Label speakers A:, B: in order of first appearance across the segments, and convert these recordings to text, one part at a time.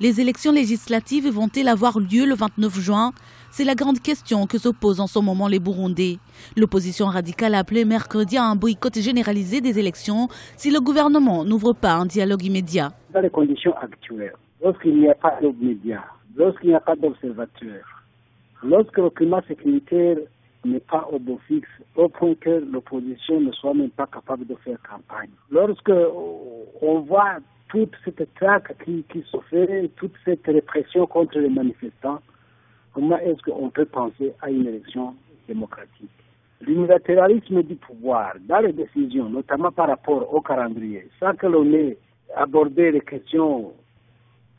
A: Les élections législatives vont-elles avoir lieu le 29 juin? C'est la grande question que se posent en ce moment les Burundais. L'opposition radicale a appelé mercredi à un boycott généralisé des élections si le gouvernement n'ouvre pas un dialogue immédiat.
B: Dans les conditions actuelles, lorsqu'il n'y a pas de médias, lorsqu'il n'y a pas d'observateurs, lorsque le climat sécuritaire n'est pas au beau fixe, au point que l'opposition ne soit même pas capable de faire campagne. Lorsque on voit toute cette traque qui se fait, toute cette répression contre les manifestants, comment est-ce qu'on peut penser à une élection démocratique? L'unilatéralisme du pouvoir dans les décisions, notamment par rapport au calendrier, sans que l'on ait abordé les questions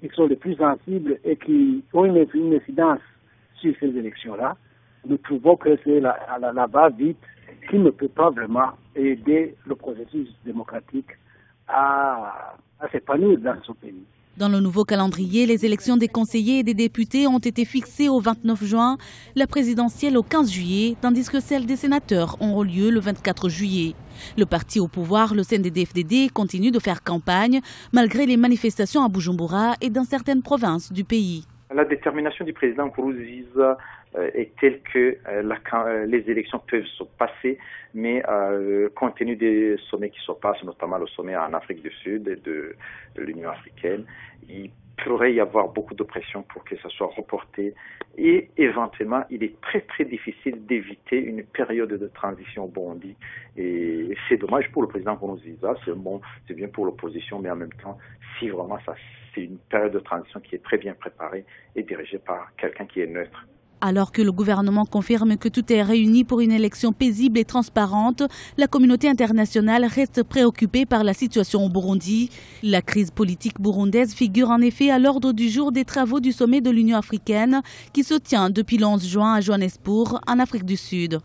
B: qui sont les plus sensibles et qui ont une incidence sur ces élections-là, nous trouvons que c'est la va-vite qui ne peut pas vraiment aider le processus démocratique à s'épanouir dans ce pays.
A: Dans le nouveau calendrier, les élections des conseillers et des députés ont été fixées au 29 juin, la présidentielle au 15 juillet, tandis que celles des sénateurs auront lieu le 24 juillet. Le parti au pouvoir, le CNDD-FDD, continue de faire campagne malgré les manifestations à Bujumbura et dans certaines provinces du pays.
C: La détermination du président Nkurunziza est telle que les élections peuvent se passer, mais compte tenu des sommets qui se passent, notamment le sommet en Afrique du Sud et de l'Union africaine, il pourrait y avoir beaucoup de pression pour que ça soit reporté et éventuellement il est très très difficile d'éviter une période de transition au Burundi et c'est dommage pour le président Nkurunziza, c'est bien pour l'opposition, mais en même temps si vraiment c'est une période de transition qui est très bien préparée et dirigée par quelqu'un qui est neutre.
A: Alors que le gouvernement confirme que tout est réuni pour une élection paisible et transparente, la communauté internationale reste préoccupée par la situation au Burundi. La crise politique burundaise figure en effet à l'ordre du jour des travaux du sommet de l'Union africaine qui se tient depuis le 11 juin à Johannesburg, en Afrique du Sud.